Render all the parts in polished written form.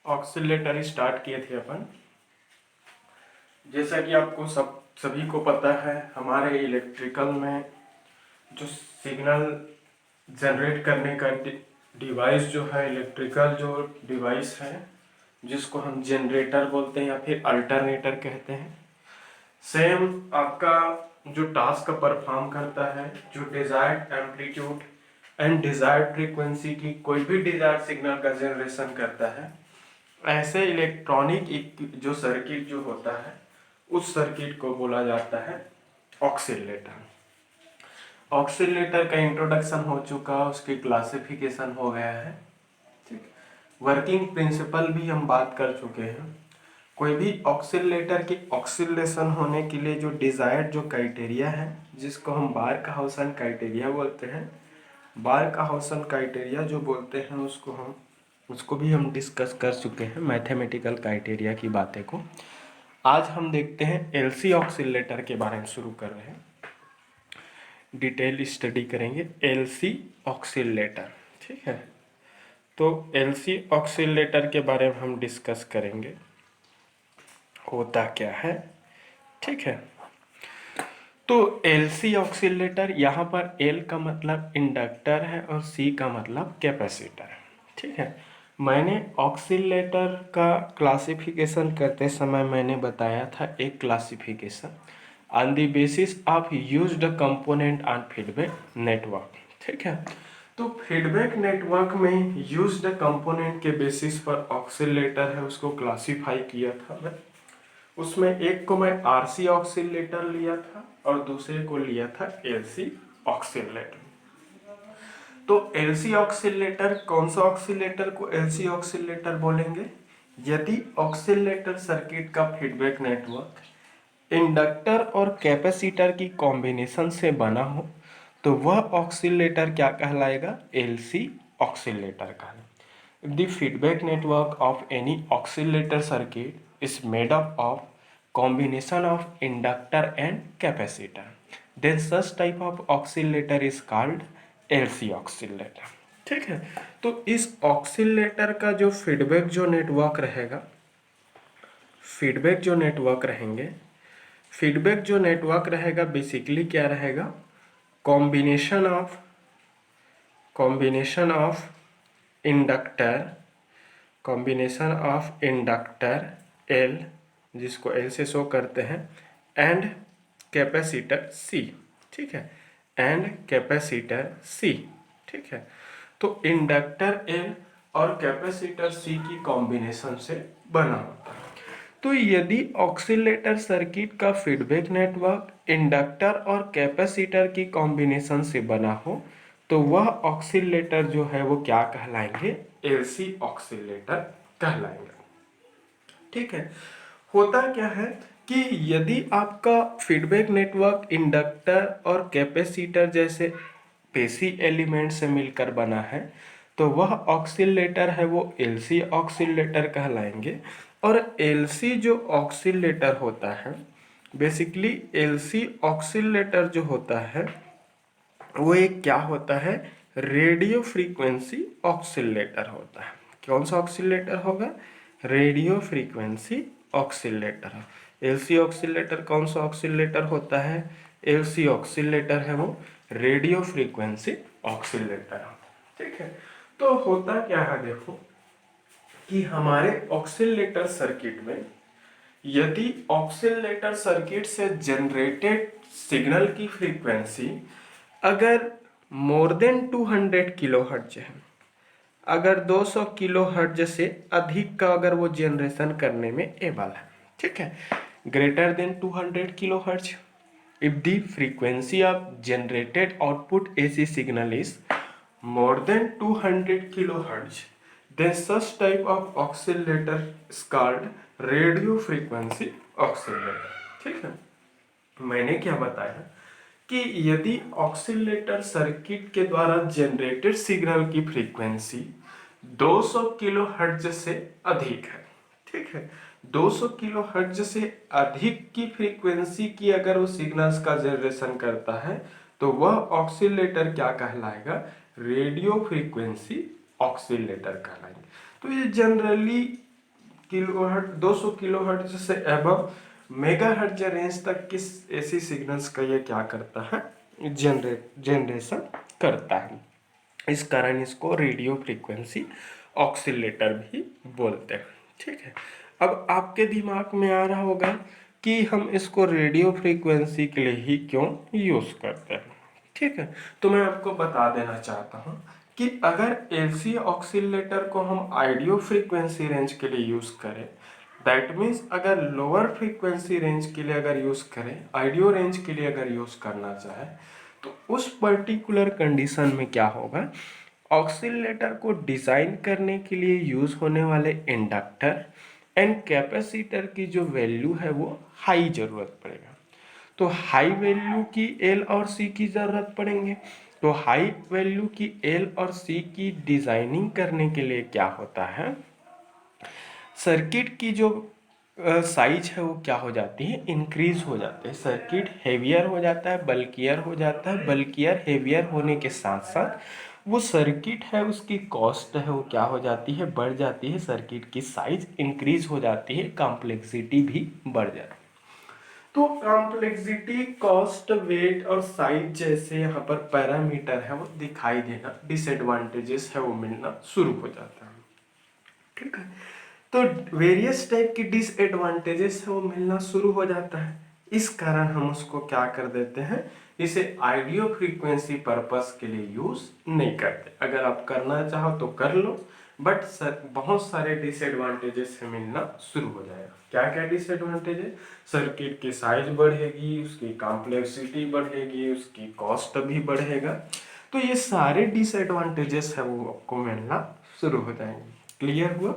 Oscillator start किए थे अपन। जैसा कि आपको सभी को पता है, हमारे इलेक्ट्रिकल में जो सिग्नल जनरेट करने का डिवाइस जो है, इलेक्ट्रिकल जो डिवाइस है, जिसको हम जनरेटर बोलते हैं या फिर अल्टरनेटर कहते हैं, सेम आपका जो टास्क परफॉर्म करता है, जो desired amplitude and desired frequency की कोई भी डिजायर्ड सिग्नल का जनरेशन करता है, ऐसे इलेक्ट्रॉनिक जो सर्किट जो होता है, उस सर्किट को बोला जाता है ऑक्सीलेटर। ऑक्सीलेटर का इंट्रोडक्शन हो चुका, उसकी क्लासिफिकेशन हो गया है, ठीक। वर्किंग प्रिंसिपल भी हम बात कर चुके हैं। कोई भी ऑक्सीलेटर की ऑक्सीलेशन होने के लिए जो डिजायर्ड जो क्राइटेरिया है, जिसको हम बार्कहाउसन क्राइटेरिया बोलते हैं, बार्कहाउसन क्राइटेरिया जो बोलते हैं, उसको भी हम डिस्कस कर चुके हैं, मैथमेटिकल क्राइटेरिया की बातें को। आज हम देखते हैं एलसी ऑक्सीलेटर के बारे में शुरू कर रहे हैं, डिटेल स्टडी करेंगे एलसी ऑक्सीलेटर, ठीक है। तो एलसी ऑक्सीलेटर के बारे में हम डिस्कस करेंगे, होता क्या है, ठीक है। तो एलसी ऑक्सीलेटर, यहाँ पर एल का मतलब इंडक्टर है और सी का मतलब कैपेसिटर है, ठीक है। मैंने ऑक्सीलेटर का क्लासिफिकेशन करते समय मैंने बताया था एक classification on the basis of used component on feedback network, ठीक है। तो फीडबैक नेटवर्क में यूज्ड कंपोनेंट के बेसिस पर ऑक्सीलेटर है, उसको क्लासीफाई किया था मैं। उसमें एक को मैं आरसी ऑक्सीलेटर लिया था और दूसरे को लिया था एलसी ऑक्सीलेटर। तो एलसी ऑक्सीलेटर, कौन सा ऑक्सीलेटर को एलसी ऑक्सीलेटर बोलेंगे? यदि ऑक्सीलेटर सर्किट का फीडबैक नेटवर्क इंडक्टर और कैपेसिटर की कॉम्बिनेशन से बना हो तो वह ऑक्सीलेटर क्या कहलाएगा? एलसी ऑक्सीलेटर कहलाएगा। The feedback network of any oscillator circuit is made up of combination of inductor and capacitor, then such type of oscillator is called LC oscillator, ठीक है। तो इस ऑक्सीलेटर का जो फीडबैक जो नेटवर्क रहेगा, फीडबैक जो नेटवर्क रहेंगे, फीडबैक जो नेटवर्क रहेगा बेसिकली क्या रहेगा? Combination of inductor, combination of inductor L, जिसको एल से शो करते हैं, एंड कैपेसिटर सी, ठीक है, एंड कैपेसिटर सी, ठीक है। तो इंडक्टर एल और कैपेसिटर सी की कॉम्बिनेशन से बना होता है। तो यदि ऑक्सीलेटर सर्किट का फीडबैक नेटवर्क इंडक्टर और कैपेसिटर की कॉम्बिनेशन से बना हो तो वह ऑक्सीलेटर जो है वो क्या कहलाएंगे? एलसी ऑक्सीलेटर कहलाएंगे, ठीक है। होता क्या है कि यदि आपका फीडबैक नेटवर्क इंडक्टर और कैपेसिटर जैसे पेसिव एलिमेंट से मिलकर बना है तो वह ऑक्सीलेटर है वो एलसी ऑक्सीलेटर कहलाएंगे। और एलसी जो ऑक्सीलेटर होता है, बेसिकली एलसी ऑक्सीलेटर जो होता है वो एक क्या होता है? रेडियो फ्रीक्वेंसी ऑक्सीलेटर होता है। कौन सा ऑक्सीलेटर होगा? Radio frequency oscillator. LC oscillator कौन सा ऑक्सीलेटर होता है? एलसी ऑक्सीलेटर है वो रेडियो फ्रीक्वेंसी ऑक्सीलेटर, ठीक है। तो होता क्या है, देखो कि हमारे ऑक्सीलेटर सर्किट में यदि ऑक्सीलेटर सर्किट से जनरेटेड सिग्नल की फ्रीक्वेंसी अगर मोर देन 200 किलो हर्ट्ज है, अगर 200 किलो हर्ट्ज से अधिक का अगर वो जनरेशन करने में एबल है, ठीक है, greater than 200 kilo hertz, if the frequency of generated output AC signal is more than 200 kilo hertz, then such type of oscillator is called radio frequency oscillator, ठीक है। मैंने क्या बताया कि यदि ऑक्सीलेटर सर्किट के द्वारा जनरेटेड सिग्नल की फ्रीक्वेंसी 200 किलो हर्ट्ज से अधिक है, ठीक है, 200 किलो हर्ट्ज से अधिक की फ्रीक्वेंसी की अगर वो सिग्नल्स का जनरेशन करता है तो वह ऑक्सीलेटर क्या कहलाएगा? रेडियो फ्रीक्वेंसी ऑक्सीलेटर कहलाएंगे। तो ये जनरली किलोहर्ट्ज 200 किलोहर्ट्ज से एबव मेगाहर्ट्ज रेंज तक किस ऐसी सिग्नल्स का ये क्या करता है, जनरेशन करता है। इस कारण इसको रेडियो फ्रीक्वेंसी ऑक्सीलेटर भी बोलते हैं। ठीक है, अब आपके दिमाग में आ रहा होगा कि हम इसको रेडियो फ्रीक्वेंसी के लिए ही क्यों यूज़ करते हैं। ठीक है, तो मैं आपको बता देना चाहता हूँ कि अगर एलसी ऑक्सीलेटर को हम आइडियो फ्रीक्वेंसी रेंज के लिए यूज़ करें, दैट मीन्स अगर लोअर फ्रीक्वेंसी रेंज के लिए अगर यूज़ करें, आइडियो रेंज के लिए अगर यूज़ करना चाहे, तो उस पर्टिकुलर कंडीशन में क्या होगा, ऑक्सीलेटर को डिज़ाइन करने के लिए यूज़ होने वाले इंडक्टर एंड कैपेसिटर की जो वैल्यू है वो हाई ज़रूरत पड़ेगा। तो हाई वैल्यू की एल और सी की ज़रूरत पड़ेंगे। तो हाई वैल्यू की एल और सी की डिज़ाइनिंग करने के लिए क्या होता है, सर्किट की जो साइज है वो क्या हो जाती है, इंक्रीज हो जाती है। सर्किट हेवियर हो जाता है, बल्कियर हो जाता है। बल्कियर हेवियर होने के साथ साथ वो सर्किट है उसकी कॉस्ट है वो क्या हो जाती है, बढ़ जाती है। सर्किट की साइज इंक्रीज हो जाती है, कॉम्प्लेक्सिटी भी बढ़ जाती है। तो कॉम्प्लेक्सिटी, कॉस्ट, वेट और साइज जैसे यहाँ पर पैरामीटर है वो दिखाई देना, डिसएडवांटेजेस है वो मिलना शुरू हो जाता है। ठीक है, तो वेरियस टाइप की डिसएडवांटेजेस है वो मिलना शुरू हो जाता है। इस कारण हम उसको क्या कर देते हैं, इसे आइडियो फ्रीक्वेंसी पर्पस के लिए यूज नहीं करते। अगर आप करना चाहो तो कर लो, बट बहुत सारे डिसएडवांटेजेस है मिलना शुरू हो जाएगा। क्या क्या डिसएडवांटेजेस, सर्किट की साइज बढ़ेगी, उसकी कॉम्प्लेक्सिटी बढ़ेगी, उसकी कॉस्ट भी बढ़ेगा। तो ये सारे डिसएडवांटेजेस है वो आपको मिलना शुरू हो जाएंगे। क्लियर हुआ?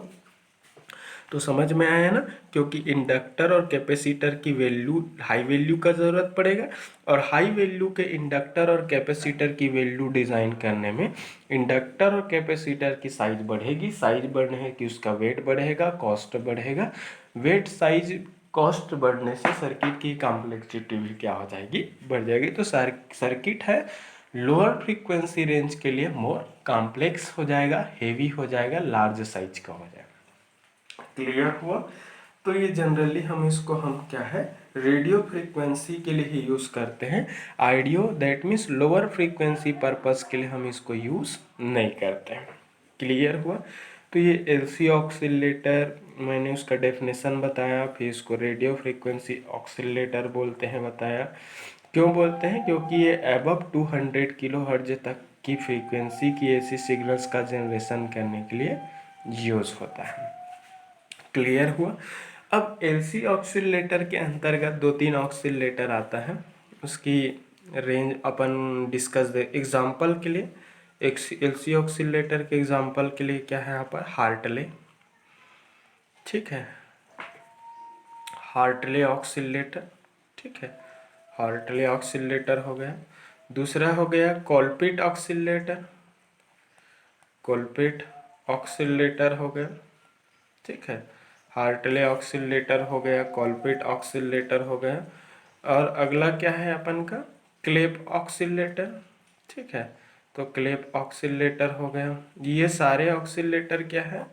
तो समझ में आया ना, क्योंकि इंडक्टर और कैपेसिटर की वैल्यू, हाई वैल्यू का ज़रूरत पड़ेगा, और हाई वैल्यू के इंडक्टर और कैपेसिटर की वैल्यू डिज़ाइन करने में इंडक्टर और कैपेसिटर की साइज बढ़ेगी। साइज बढ़ने की उसका वेट बढ़ेगा, कॉस्ट बढ़ेगा। वेट, साइज, कॉस्ट बढ़ने से सर्किट की कॉम्प्लेक्सिटी भी क्या हो जाएगी, बढ़ जाएगी। तो सर्किट है लोअर फ्रीक्वेंसी रेंज के लिए मोर कॉम्प्लेक्स हो जाएगा, हेवी हो जाएगा, लार्ज साइज का हो जाएगा। क्लियर हुआ? तो ये जनरली हम इसको हम क्या है, रेडियो फ्रीक्वेंसी के लिए ही यूज़ करते हैं। Audio that means lower frequency purpose के लिए हम इसको यूज़ नहीं करते हैं। क्लियर हुआ? तो ये एलसी ऑक्सीलेटर मैंने उसका डेफिनेशन बताया, फिर इसको रेडियो फ्रीक्वेंसी ऑक्सीलेटर बोलते हैं बताया। क्यों बोलते हैं, क्योंकि ये अबव 200 किलोहर्ट्ज तक की फ्रीक्वेंसी की ऐसी सिग्नल्स का जनरेशन करने के लिए यूज़ होता है। क्लियर हुआ? अब एलसी ऑक्सीलेटर के अंतर्गत 2-3 ऑक्सीलेटर आता है, उसकी रेंज अपन डिस्कस दे। एग्जाम्पल के लिए एलसी ऑक्सीलेटर के एग्जाम्पल के लिए क्या है यहाँ पर, हार्टले। ठीक है, हार्टले ऑक्सीलेटर। ठीक है, हार्टले ऑक्सीलेटर हो गया। दूसरा हो गया कोलपिट ऑक्सीलेटर, कोलपिट ऑक्सीलेटर हो गया। ठीक है, हार्टले ऑक्सीलेटर हो गया, कोलपिट ऑक्सीलेटर हो गया। और अगला क्या है अपन का, क्लेप ऑक्सीलेटर। ठीक है, तो क्लेप ऑक्सीलेटर हो गया। ये सारे ऑक्सीलेटर क्या है,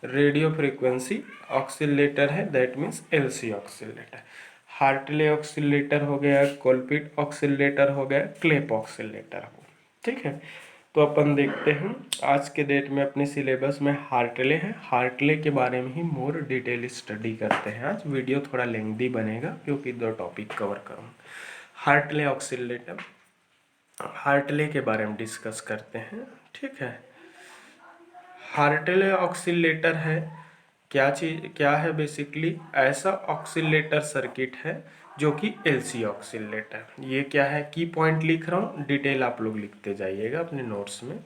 रेडियो फ्रीक्वेंसी ऑक्सीलेटर है, that means LC oscillator. Hartley oscillator हो गया, कोलपिट ऑक्सीलेटर हो गया, क्लेप ऑक्सीलेटर हो। ठीक है, तो अपन देखते हैं आज के डेट में अपने सिलेबस में हार्टले है, हार्टले के बारे में ही मोर डिटेल स्टडी करते हैं। आज वीडियो थोड़ा लेंथी बनेगा क्योंकि 2 टॉपिक कवर करूँ। हार्टले ऑक्सीलेटर, हार्टले के बारे में डिस्कस करते हैं। ठीक है, हार्टले ऑक्सीलेटर है क्या चीज़, क्या है, बेसिकली ऐसा ऑक्सीलेटर सर्किट है जो कि एलसी ऑक्सीलेटर। ये क्या है, की पॉइंट लिख रहा हूँ, डिटेल आप लोग लिखते जाइएगा अपने नोट्स में।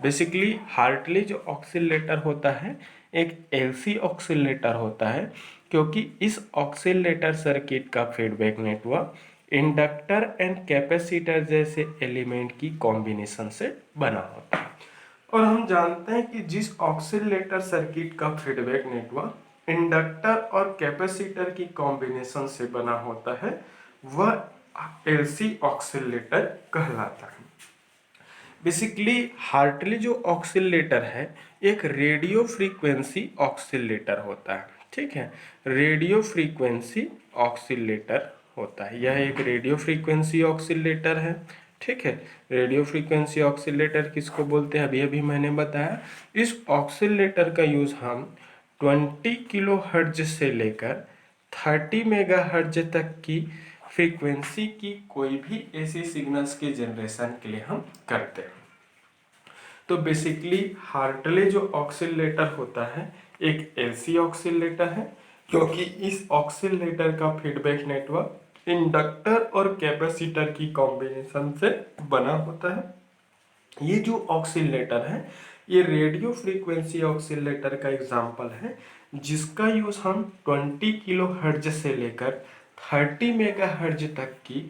बेसिकली हार्टले जो ऑक्सीलेटर होता है एक एलसी ऑक्सीलेटर होता है, क्योंकि इस ऑक्सीलेटर सर्किट का feedback network inductor and capacitor जैसे एलिमेंट की कॉम्बिनेशन से बना होता है। और हम जानते हैं कि जिस ऑक्सीलेटर सर्किट का फीडबैक नेटवर्क इंडक्टर और कैपेसिटर की कॉम्बिनेशन से बना होता है वह एलसी ऑक्सीलेटर कहलाता है। बेसिकली हार्टले जो ऑक्सीलेटर है एक रेडियो फ्रीक्वेंसी ऑक्सीलेटर होता है, ठीक है, रेडियो फ्रीक्वेंसी ऑक्सीलेटर होता है, यह एक रेडियो फ्रीक्वेंसी ऑक्सीलेटर है, ठीक है। रेडियो फ्रीक्वेंसी ऑक्सीलेटर किसको बोलते हैं, अभी अभी मैंने बताया। इस ऑक्सीलेटर का यूज़ हम 20 किलो हर्ट्ज से लेकर 30 मेगा हर्ट्ज तक की फ्रीक्वेंसी की कोई भी ऐसी सिग्नल्स के जनरेशन के लिए हम करते हैं। तो बेसिकली हार्टले जो ऑक्सीलेटर होता है एक एलसी ऑक्सीलेटर है, क्योंकि इस ऑक्सीलेटर का फीडबैक नेटवर्क इंडक्टर और कैपेसिटर की कॉम्बिनेशन से बना होता है। ये जो ऑक्सीलेटर है ये रेडियो फ्रीक्वेंसी ऑक्सीलेटर का एग्जाम्पल है, जिसका यूज हम 20 किलो हर्ट्ज से लेकर 30 मेगा हर्ट्ज तक की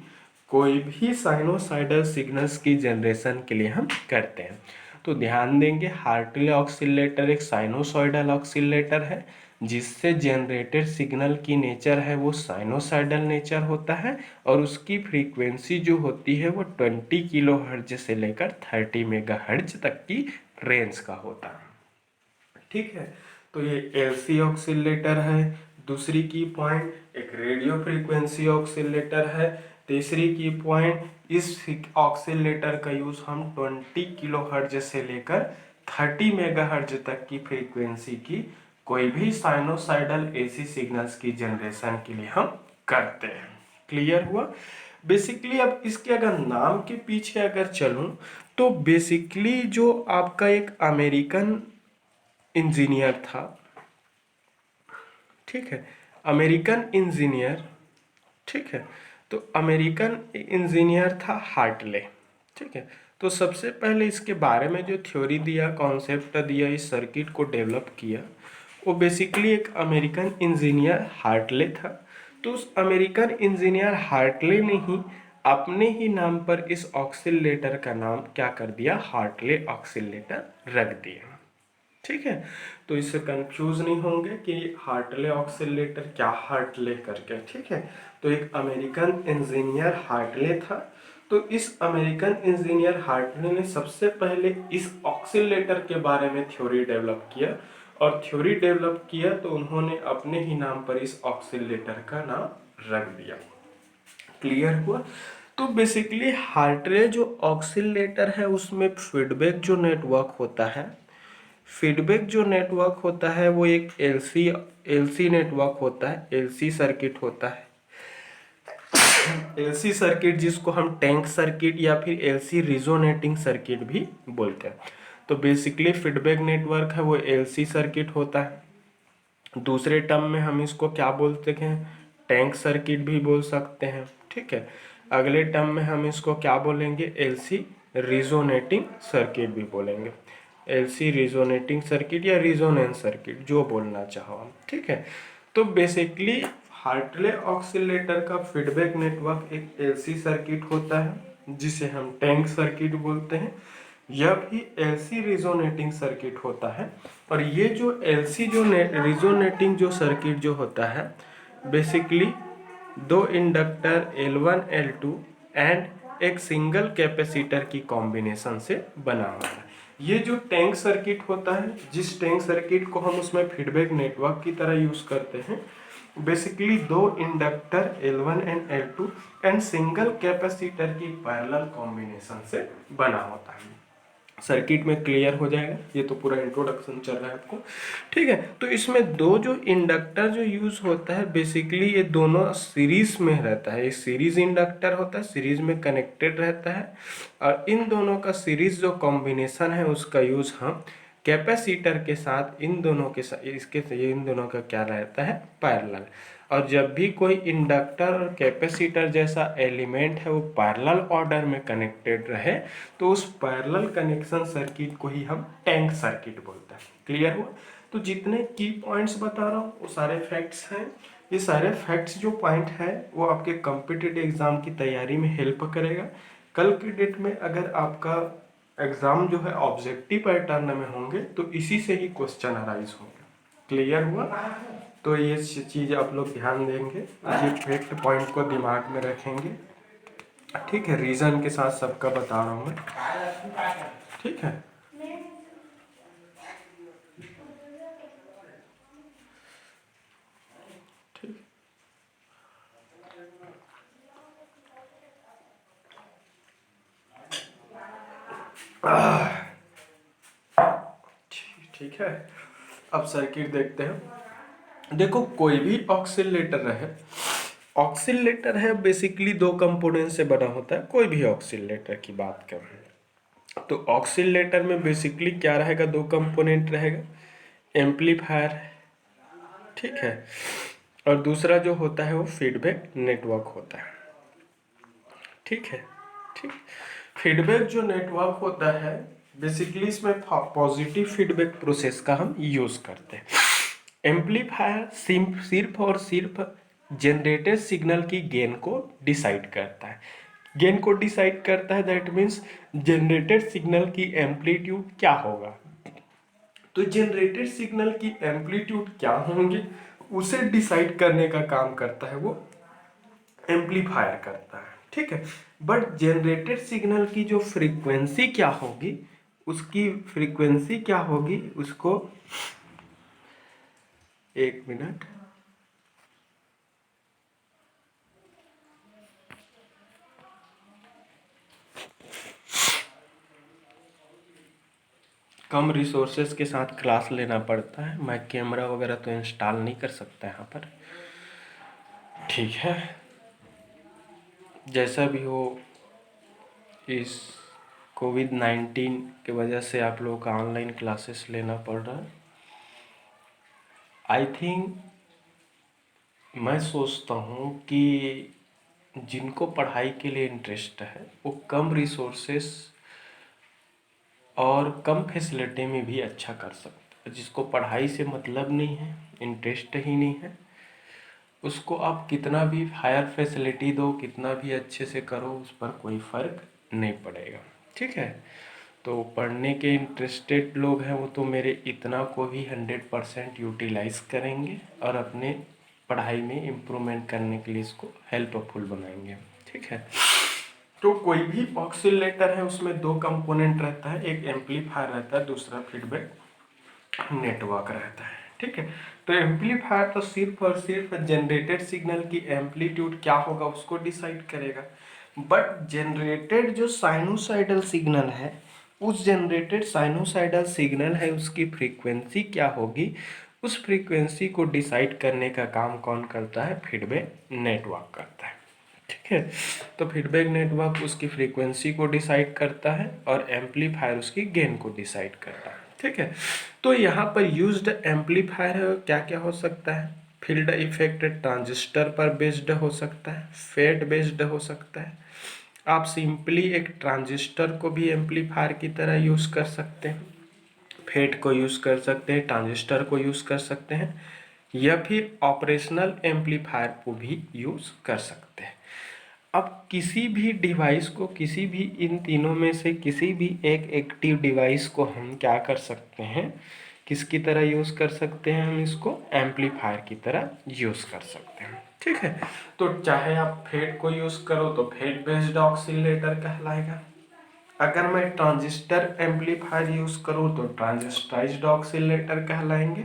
कोई भी साइनोसाइडल सिग्नल्स की जनरेशन के लिए हम करते हैं। तो ध्यान देंगे हार्टले ऑक्सीलेटर एक साइनोसॉइडल ऑक्सीलेटर है, जिससे जनरेटेड सिग्नल की नेचर है वो साइनोसाइडल नेचर होता है और उसकी फ्रीक्वेंसी जो होती है वो 20 किलो हर्ट्ज से लेकर 30 मेगा हर्ट्ज तक की रेंज का होता है, ठीक है। तो ये एलसी ऑक्सीलेटर है। दूसरी की पॉइंट एक रेडियो फ्रीक्वेंसी ऑक्सीलेटर है। तीसरी की पॉइंट इस ऑक्सीलेटर का यूज हम 20 किलो हर्ट्ज से लेकर 30 मेगा हर्ट्ज तक की फ्रीक्वेंसी की कोई भी साइनोसाइडल एसी सिग्नल्स की जनरेशन के लिए हम करते हैं। क्लियर हुआ। बेसिकली अब इसके अगर नाम के पीछे अगर चलूं तो बेसिकली जो आपका एक अमेरिकन इंजीनियर था, ठीक है, अमेरिकन इंजीनियर, ठीक है, तो अमेरिकन इंजीनियर था हार्टले, ठीक है। तो सबसे पहले इसके बारे में जो थ्योरी दिया, कॉन्सेप्ट दिया, इस सर्किट को डेवलप किया, वो बेसिकली एक अमेरिकन इंजीनियर हार्टले था। तो उस अमेरिकन इंजीनियर हार्टले ने ही अपने ही नाम पर इस ऑक्सीलेटर का नाम क्या कर दिया, हार्टले ऑक्सीलेटर रख दिया, ठीक है। तो इससे कंफ्यूज नहीं होंगे कि हार्टले ऑक्सीलेटर क्या हार्टले करके, ठीक है। तो एक अमेरिकन इंजीनियर हार्टले था। तो इस अमेरिकन इंजीनियर हार्टले ने सबसे पहले इस ऑक्सीलेटर के बारे में थ्योरी डेवलप किया, और थ्योरी डेवलप किया तो उन्होंने अपने ही नाम पर इस ऑक्सीलेटर का नाम रख दिया। क्लियर हुआ। तो बेसिकली हार्टले जो ऑक्सीलेटर है उसमें फीडबैक जो नेटवर्क होता है, फीडबैक जो नेटवर्क होता है वो एक एलसी नेटवर्क होता है, एलसी सर्किट होता है। एलसी सर्किट जिसको हम टैंक सर्किट या फिर एलसी रिजोनेटिंग सर्किट भी बोलते हैं। तो बेसिकली फीडबैक नेटवर्क है वो एलसी सर्किट होता है। दूसरे टर्म में हम इसको क्या बोलते हैं, टैंक सर्किट भी बोल सकते हैं, ठीक है। अगले टर्म में हम इसको क्या बोलेंगे, एलसी रिजोनेटिंग सर्किट भी बोलेंगे, एलसी रिजोनेटिंग सर्किट या रिजोनेंस सर्किट जो बोलना चाहो हम, ठीक है। तो बेसिकली हार्टले ऑक्सीलेटर का फीडबैक नेटवर्क एक एलसी सर्किट होता है जिसे हम टैंक सर्किट बोलते हैं। यह भी एलसी रिजोनेटिंग सर्किट होता है। और ये जो एलसी जो रिजोनेटिंग जो सर्किट जो होता है बेसिकली दो इंडक्टर L1 L2 एंड एक सिंगल कैपेसिटर की कॉम्बिनेशन से बना हुआ है। ये जो टैंक सर्किट होता है, जिस टैंक सर्किट को हम उसमें फीडबैक नेटवर्क की तरह यूज करते हैं, बेसिकली दो inductor L1 and L2 and single capacitor की पैरेलल कॉम्बिनेशन से बना होता है। सर्किट में क्लियर हो जाएगा, ये तो पूरा इंट्रोडक्शन चल रहा है आपको, ठीक है। तो इसमें दो जो इंडक्टर जो यूज होता है बेसिकली ये दोनों सीरीज में रहता है, ये सीरीज इंडक्टर होता है, सीरीज में कनेक्टेड रहता है। और इन दोनों का सीरीज जो कॉम्बिनेशन है उसका यूज हम कैपेसिटर के साथ, इन दोनों के साथ, इन दोनों का क्या रहता है, पैरेलल। और जब भी कोई इंडक्टर और कैपेसिटर जैसा एलिमेंट है वो पैरेलल ऑर्डर में कनेक्टेड रहे तो उस पैरेलल कनेक्शन सर्किट को ही हम टैंक सर्किट बोलते हैं। क्लियर हुआ। तो जितने की पॉइंट्स बता रहा हूँ वो सारे फैक्ट्स हैं। ये सारे फैक्ट्स जो पॉइंट है वो आपके कॉम्पिटिटिव एग्जाम की तैयारी में हेल्प करेगा। कल की डेट में अगर आपका एग्जाम जो है ऑब्जेक्टिव पैटर्न में होंगे तो इसी से ही क्वेश्चन अराइज होंगे। क्लियर हुआ। तो ये चीज़ आप लोग ध्यान देंगे, ये फैक्ट पॉइंट को दिमाग में रखेंगे। ठीक है, रीज़न के साथ सबका बता रहा हूँ मैं। ठीक है, ठीक ठीक है। अब सर्किट देखते हैं। देखो, कोई भी ऑक्सीलेटर है, ऑक्सीलेटर है बेसिकली दो कंपोनेंट से बना होता है। कोई भी ऑक्सीलेटर की बात करें तो ऑक्सीलेटर में बेसिकली क्या रहेगा, दो कंपोनेंट रहेगा, एम्पलीफायर, ठीक है, और दूसरा जो होता है वो फीडबैक नेटवर्क होता है। ठीक है, ठीक। फीडबैक जो नेटवर्क होता है बेसिकली इसमें पॉजिटिव फीडबैक प्रोसेस का हम यूज करते हैं। एम्पलीफायर सिर्फ और सिर्फ जनरेटेड सिग्नल की गेन को डिसाइड करता है। गेन को डिसाइड करता है, दैट मीन्स जनरेटेड सिग्नल की एम्पलीट्यूड क्या होगा। तो जनरेटेड सिग्नल की एम्पलीट्यूड क्या होंगे उसे डिसाइड करने का काम करता है वो एम्पलीफायर करता है। ठीक है, बट जनरेटेड सिग्नल की जो फ्रीक्वेंसी क्या होगी, उसकी फ्रीक्वेंसी क्या होगी उसको, एक मिनट, कम रिसोर्सेज के साथ क्लास लेना पड़ता है। मैं कैमरा वगैरह तो इंस्टॉल नहीं कर सकता यहाँ पर। ठीक है, जैसा भी हो, इस कोविड-19 की वजह से आप लोगों का ऑनलाइन क्लासेस लेना पड़ रहा है। आई थिंक, मैं सोचता हूँ कि जिनको पढ़ाई के लिए इंटरेस्ट है वो कम रिसोर्सेस और कम फैसिलिटी में भी अच्छा कर सकते हैं। जिसको पढ़ाई से मतलब नहीं है, इंटरेस्ट ही नहीं है, उसको आप कितना भी हायर फैसिलिटी दो, कितना भी अच्छे से करो, उस पर कोई फ़र्क नहीं पड़ेगा। ठीक है, तो पढ़ने के इंटरेस्टेड लोग हैं वो तो मेरे इतना को भी 100% यूटिलाइज़ करेंगे और अपने पढ़ाई में इम्प्रूवमेंट करने के लिए इसको हेल्पफुल बनाएंगे। ठीक है, तो कोई भी ऑक्सीलेटर है उसमें दो कंपोनेंट रहता है, एक एम्पलीफायर रहता है, दूसरा फीडबैक नेटवर्क रहता है। ठीक है, तो एम्पलीफायर तो सिर्फ और सिर्फ जनरेटेड सिग्नल की एम्पलीट्यूड क्या होगा उसको डिसाइड करेगा, बट जनरेटेड जो साइनोसाइडल सिग्नल है, उस जनरेटेड साइनोसाइडल सिग्नल है उसकी फ्रीक्वेंसी क्या होगी, उस फ्रीक्वेंसी को डिसाइड करने का काम कौन करता है, फीडबैक नेटवर्क करता है। ठीक है, तो फीडबैक नेटवर्क उसकी फ्रीक्वेंसी को डिसाइड करता है और एम्पलीफायर उसकी गेन को डिसाइड करता है। ठीक है, तो यहाँ पर यूज्ड एम्पलीफायर क्या क्या हो सकता है, फील्ड इफेक्ट ट्रांजिस्टर पर बेस्ड हो सकता है, फेट बेस्ड हो सकता है। आप सिंपली एक ट्रांजिस्टर को भी एम्पलीफायर की तरह यूज़ कर सकते हैं, फेट को यूज़ कर सकते हैं, ट्रांजिस्टर को यूज़ कर सकते हैं, या फिर ऑपरेशनल एम्पलीफायर को भी यूज़ कर सकते हैं। अब किसी भी डिवाइस को, किसी भी इन तीनों में से किसी भी एक एक्टिव डिवाइस को हम क्या कर सकते हैं, किसकी तरह यूज़ कर सकते हैं, हम इसको एम्पलीफायर की तरह यूज़ कर सकते हैं। ठीक है, तो चाहे आप फेट को यूज़ करो तो फेट बेस्ड ऑक्सीलेटर कहलाएगा, अगर मैं ट्रांजिस्टर एम्पलीफायर यूज़ करूँ तो ट्रांजिस्टाइज्ड ऑक्सीलेटर कहलाएंगे,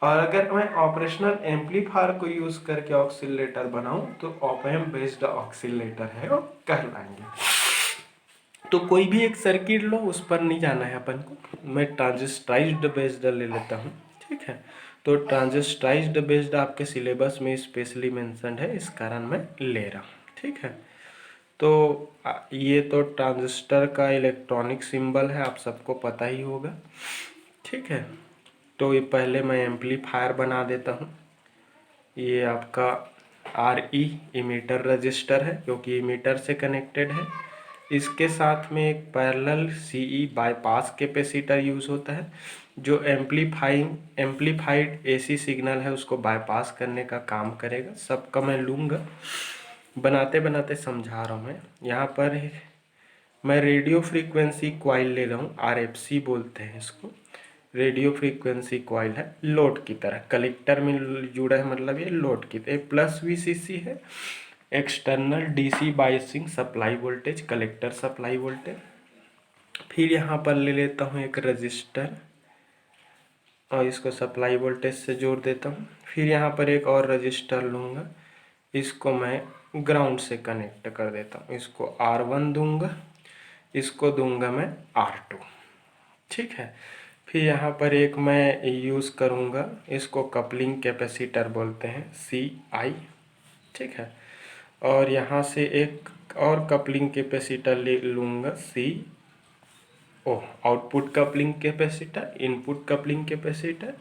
और अगर मैं ऑपरेशनल एम्पलीफायर को यूज़ करके ऑक्सीलेटर बनाऊं तो ऑप एम्प बेस्ड ऑक्सीलेटर है वो कहलाएंगे। तो कोई भी एक सर्किट लो, उस पर नहीं जाना है अपन को, मैं ट्रांजिस्टाइज्ड बेस्ड ले लेता हूँ। ठीक है, तो ट्रांजिस्टाइज्ड बेस्ड आपके सिलेबस में स्पेशली मेंशन्ड है, इस कारण मैं ले रहा हूँ। ठीक है, तो ये तो ट्रांजिस्टर का इलेक्ट्रॉनिक सिंबल है, आप सबको पता ही होगा। ठीक है, तो ये पहले मैं एम्पलीफायर बना देता हूँ। ये आपका RE इमीटर रजिस्टर है क्योंकि इमीटर से कनेक्टेड है। इसके साथ में एक parallel CE bypass capacitor use होता है जो एम्पलीफाइड AC सिग्नल है उसको बाईपास करने का काम करेगा। सबका मैं लूँगा, बनाते बनाते समझा रहा हूँ मैं। यहाँ पर मैं रेडियो फ्रीक्वेंसी कॉइल ले रहा हूँ, RFC बोलते हैं इसको। रेडियो फ्रीक्वेंसी कॉइल है, लोड की तरह कलेक्टर में जुड़ा है, मतलब ये लोड की तरह प्लस VCC है, external DC biasing supply voltage, collector supply voltage. फिर यहाँ पर ले लेता हूँ एक रजिस्टर और इसको सप्लाई वोल्टेज से जोड़ देता हूँ। फिर यहाँ पर एक और रजिस्टर लूँगा, इसको मैं ग्राउंड से कनेक्ट कर देता हूँ। इसको R1 दूंगा, इसको दूंगा मैं R2। ठीक है। फिर यहाँ पर एक मैं यूज़ करूँगा, इसको कपलिंग कैपेसिटर बोलते हैं, CI। ठीक है। और यहाँ से एक और कपलिंग कैपेसिटर ले लूँगा, output coupling capacitor, input coupling capacitor.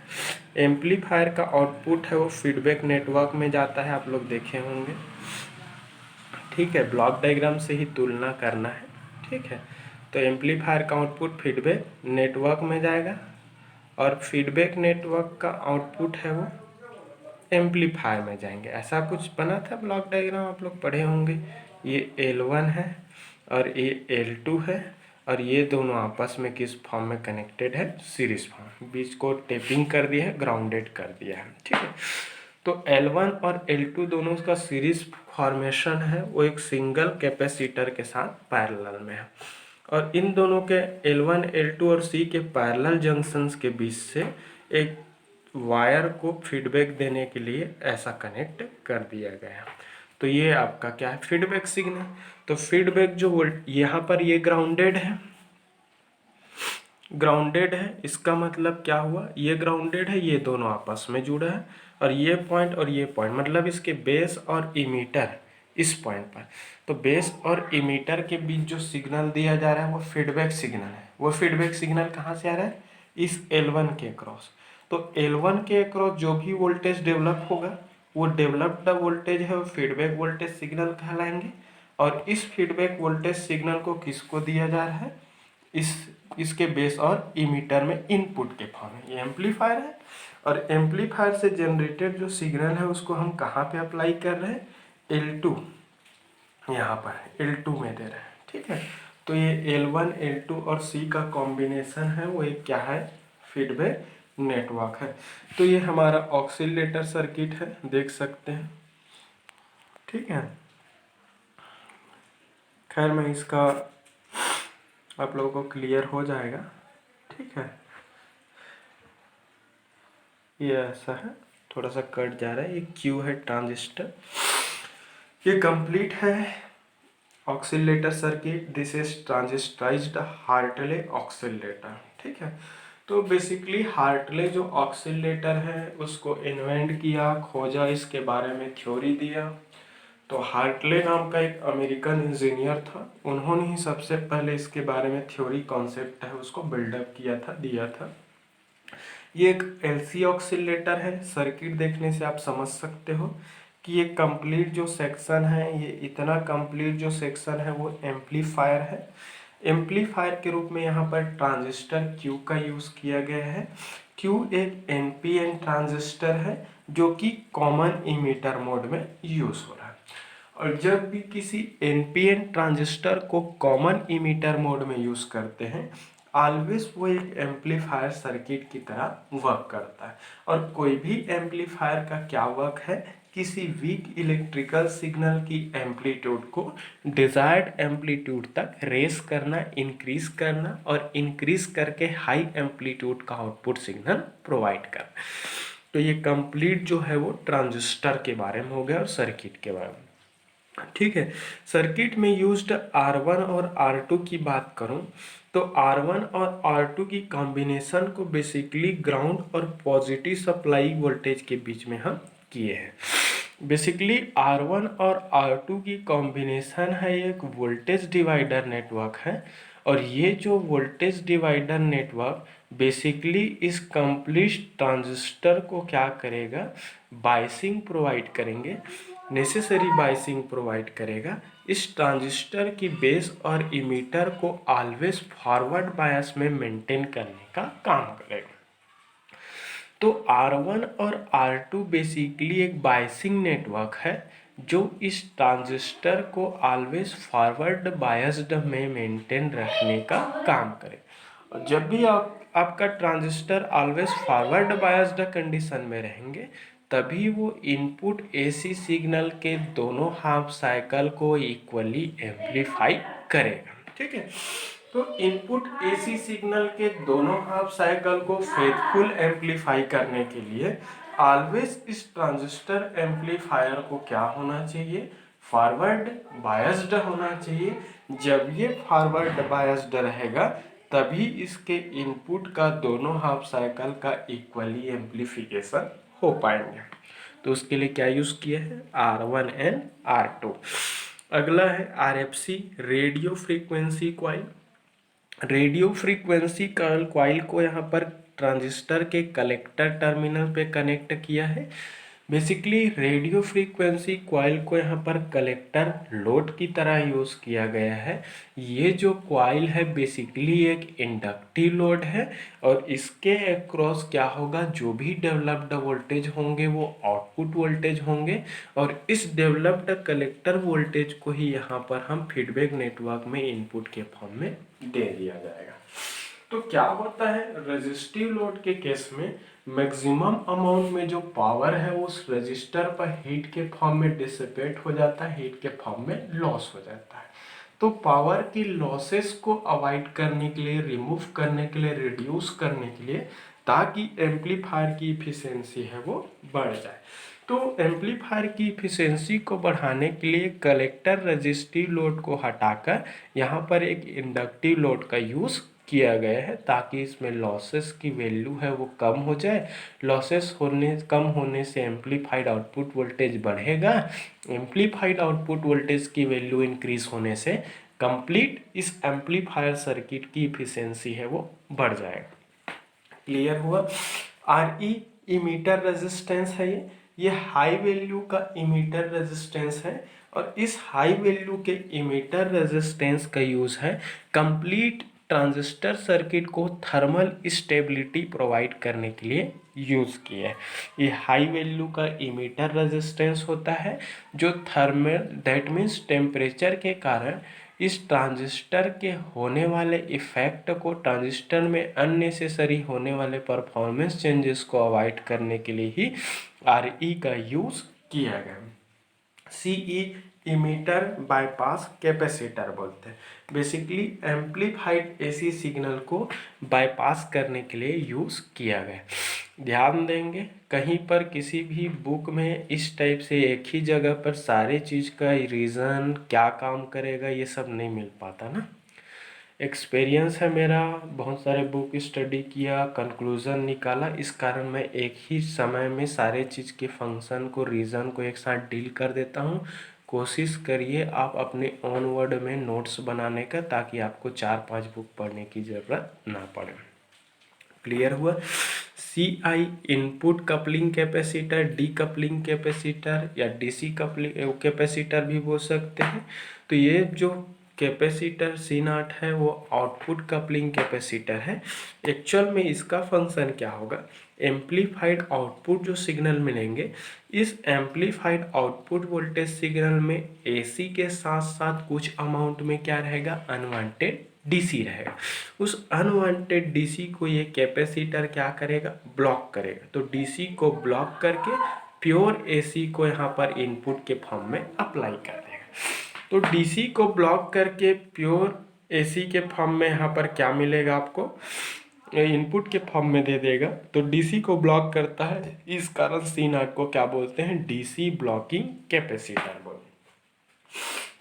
Amplifier का आउटपुट है वो फीडबैक नेटवर्क में जाता है, आप लोग देखे होंगे। ठीक है, ब्लॉक डायग्राम से ही तुलना करना है। ठीक है, तो एम्पलीफायर का आउटपुट फीडबैक नेटवर्क में जाएगा और फीडबैक नेटवर्क का आउटपुट है वो एम्पलीफायर में जाएंगे। ऐसा कुछ बना था ब्लॉक डायग्राम, आप लोग पढ़े होंगे। ये L1 है और ये L2 है और ये दोनों आपस में किस फॉर्म में कनेक्टेड है, सीरीज फॉर्म। बीच को टेपिंग कर दिया है, ग्राउंडेड कर दिया है। ठीक है, तो L1 और L2 दोनों का सीरीज फॉर्मेशन है वो एक सिंगल कैपेसिटर के साथ पैरेलल में है और इन दोनों के L1, L2 और C के पैरेलल जंक्शंस के बीच से एक वायर को फीडबैक देने के लिए ऐसा कनेक्ट कर दिया गया। तो ये आपका क्या है, फीडबैक सिग्नल। तो फीडबैक जो यहाँ पर ये ग्राउंडेड है, ग्राउंडेड है, इसका मतलब क्या हुआ, ये ग्राउंडेड है, ये दोनों आपस में जुड़ा है और ये पॉइंट मतलब इसके बेस और इमीटर इस पॉइंट पर। तो बेस और इमीटर के बीच जो सिग्नल दिया जा रहा है वो फीडबैक सिग्नल है। वो फीडबैक सिग्नल कहाँ से आ रहा है, इस L1 के क्रॉस। तो L1 के क्रॉस जो भी वोल्टेज डेवलप होगा वो डेवलप्ड वोल्टेज है वो फीडबैक वोल्टेज सिग्नल कहलाएंगे। और इस फीडबैक वोल्टेज सिग्नल को किसको दिया जा रहा है, इसके बेस और इमीटर में इनपुट के फॉर्म में। ये एम्पलीफायर है और एम्पलीफायर से जनरेटेड जो सिग्नल है उसको हम कहाँ पे अप्लाई कर रहे हैं, L2, यहाँ पर L2 में दे रहे हैं। ठीक है, तो ये L1, L2 और C का कॉम्बिनेशन है वो एक क्या है, फीडबैक नेटवर्क है। तो ये हमारा ऑक्सीलेटर सर्किट है, देख सकते हैं। ठीक है, खैर मैं इसका आप लोगों को क्लियर हो जाएगा। ठीक है, ये ऐसा है, थोड़ा सा कट जा रहा है। ये Q है ट्रांजिस्टर, ये कंप्लीट है oscillator circuit. This is transistorized Hartley oscillator. ठीक है, तो बेसिकली हार्टले जो ऑक्सीलेटर है उसको इन्वेंट किया, खोजा, इसके बारे में थ्योरी दिया। तो हार्टले नाम का एक अमेरिकन इंजीनियर था, उन्होंने ही सबसे पहले इसके बारे में थ्योरी कॉन्सेप्ट है उसको बिल्डअप किया था, दिया था। ये एक LC ऑक्सीलेटर है। सर्किट देखने से आप समझ सकते हो कि ये कंप्लीट जो सेक्शन है, ये इतना कंप्लीट जो सेक्शन है वो एम्पलीफायर है। एम्पलीफायर के रूप में यहाँ पर ट्रांजिस्टर Q का यूज़ किया गया है। Q एक NPN ट्रांजिस्टर है जो कि कॉमन इमीटर मोड में यूज़ हो रहा है। और जब भी किसी NPN ट्रांजिस्टर को कॉमन इमीटर मोड में यूज़ करते हैं, ऑलवेज वो एक एम्पलीफायर सर्किट की तरह वर्क करता है। और कोई भी एम्पलीफायर का क्या वर्क है, किसी वीक इलेक्ट्रिकल सिग्नल की एम्पलीट्यूड को डिजायर्ड एम्पलीट्यूड तक रेस करना, इंक्रीज करना और इंक्रीज करके हाई एम्पलीट्यूड का आउटपुट सिग्नल प्रोवाइड करना। तो ये कंप्लीट जो है वो ट्रांजिस्टर के बारे में हो गया और सर्किट के बारे में। ठीक है, सर्किट में यूज्ड R1 और R2 की बात करूं तो R1 और R2 की कॉम्बिनेशन को बेसिकली ग्राउंड और पॉजिटिव सप्लाई वोल्टेज के बीच में हम किए हैं। बेसिकली R1 और R2 की कॉम्बिनेशन है एक वोल्टेज डिवाइडर नेटवर्क है और ये जो वोल्टेज डिवाइडर नेटवर्क बेसिकली इस कंप्लीट ट्रांजिस्टर को क्या करेगा, बायसिंग प्रोवाइड करेंगे, नेसेसरी बायसिंग प्रोवाइड करेगा। इस ट्रांजिस्टर की बेस और इमीटर को ऑलवेज फॉरवर्ड बायस में मेंटेन करने का काम करेगा। तो R1 और R2 बेसिकली एक बायसिंग नेटवर्क है जो इस ट्रांजिस्टर को ऑलवेज फॉरवर्ड बायस्ड में मेंटेन रखने का काम करे। और जब भी आपका transistor always forward biased condition में रहेंगे तभी वो इनपुट एसी सिग्नल के दोनों हाफ साइकिल को इक्वली एम्पलीफाई करेगा। ठीक है, तो इनपुट एसी सिग्नल के दोनों हाफ साइकिल को फेथफुल एम्पलीफाई करने के लिए ऑलवेज इस ट्रांजिस्टर एम्पलीफायर को क्या होना चाहिए, फॉरवर्ड बायस्ड होना चाहिए। जब ये फॉरवर्ड बायस्ड रहेगा तभी इसके इनपुट का दोनों हाफ साइकिल का इक्वली एम्पलीफिकेशन हो पाएंगे। तो उसके लिए क्या यूज किया है, R1 एंड R2। अगला है RFC, radio frequency coil. Radio frequency coil को यहाँ पर ट्रांजिस्टर के कलेक्टर टर्मिनल पे कनेक्ट किया है। बेसिकली रेडियो फ्रीक्वेंसी क्वाइल को यहाँ पर कलेक्टर लोड की तरह यूज किया गया है। ये जो क्वाइल है बेसिकली एक इंडक्टिव लोड है और इसके अक्रॉस क्या होगा, जो भी डेवलप्ड वोल्टेज होंगे वो आउटपुट वोल्टेज होंगे और इस डेवलप्ड कलेक्टर वोल्टेज को ही यहाँ पर हम फीडबैक नेटवर्क में इनपुट के फॉर्म में दे दिया जाएगा। तो क्या होता है, रेजिस्टिव लोड के केस में मैक्सिमम अमाउंट में जो पावर है उस रजिस्टर पर हीट के फॉर्म में डिसिपेट हो जाता है, हीट के फॉर्म में लॉस हो जाता है। तो पावर की लॉसेस को अवॉइड करने के लिए, रिमूव करने के लिए, रिड्यूस करने के लिए, ताकि एम्पलीफायर की इफिशियंसी है वो बढ़ जाए। तो एम्पलीफायर की इफिशियंसी को बढ़ाने के लिए कलेक्टर रजिस्टिव लोड को हटाकर यहाँ पर एक इंडक्टिव लोड का यूज़ किया गया है ताकि इसमें लॉसेस की वैल्यू है वो कम हो जाए। लॉसेस कम होने से एम्पलीफाइड आउटपुट वोल्टेज बढ़ेगा, एम्पलीफाइड आउटपुट वोल्टेज की वैल्यू इंक्रीज होने से कंप्लीट इस एम्पलीफायर सर्किट की इफिशियंसी है वो बढ़ जाएगा। क्लियर हुआ। RE इमीटर रेजिस्टेंस है, ये हाई वैल्यू का इमीटर रेजिस्टेंस है और इस हाई वैल्यू के इमीटर रेजिस्टेंस का यूज है कंप्लीट ट्रांजिस्टर सर्किट को थर्मल स्टेबिलिटी प्रोवाइड करने के लिए यूज किया है। ये हाई वैल्यू का इमीटर रेजिस्टेंस होता है जो थर्मल, दैट मीन्स टेम्परेचर के कारण इस ट्रांजिस्टर के होने वाले इफेक्ट को, ट्रांजिस्टर में अननेसेसरी होने वाले परफॉर्मेंस चेंजेस को अवॉइड करने के लिए ही RE का यूज किया गया। CE इमीटर बाईपास कैपेसिटर बोलते हैं। बेसिकली एम्पलीफाइड AC सिग्नल को बाईपास करने के लिए यूज किया गया। ध्यान देंगे कहीं पर किसी भी बुक में इस टाइप से एक ही जगह पर सारे चीज़ का रीज़न क्या काम करेगा ये सब नहीं मिल पाता ना। एक्सपीरियंस है मेरा, बहुत सारे बुक स्टडी किया, कंक्लूज़न निकाला, इस कारण मैं एक ही समय में सारे चीज़ के फंक्शन को, रीज़न को एक साथ डील कर देता हूँ। कोशिश करिए आप अपने ओन वर्ड में नोट्स बनाने का ताकि आपको 4-5 बुक पढ़ने की ज़रूरत ना पड़े। क्लियर हुआ। CI input coupling capacitor, D coupling capacitor या DC कपलिंग कैपेसिटर भी बोल सकते हैं। तो ये जो कैपेसिटर C0 है वो आउटपुट कपलिंग कैपेसिटर है। एक्चुअल में इसका फंक्शन क्या होगा, एम्पलीफाइड आउटपुट जो सिग्नल मिलेंगे, इस एम्पलीफाइड आउटपुट वोल्टेज सिग्नल में AC के साथ साथ कुछ अमाउंट में क्या रहेगा, अनवांटेड DC रहेगा। उस अनवांटेड DC को ये कैपेसिटर क्या करेगा, ब्लॉक करेगा। तो DC को ब्लॉक करके प्योर AC को यहाँ पर इनपुट के फॉर्म में अप्लाई कर देगा। तो DC को ब्लॉक करके प्योर AC के फॉर्म में यहाँ पर क्या मिलेगा आपको, इनपुट के फॉर्म में दे देगा। तो DC को ब्लॉक करता है, इस कारण C0 को क्या बोलते हैं, DC ब्लॉकिंग कैपेसिटर बोलते हैं।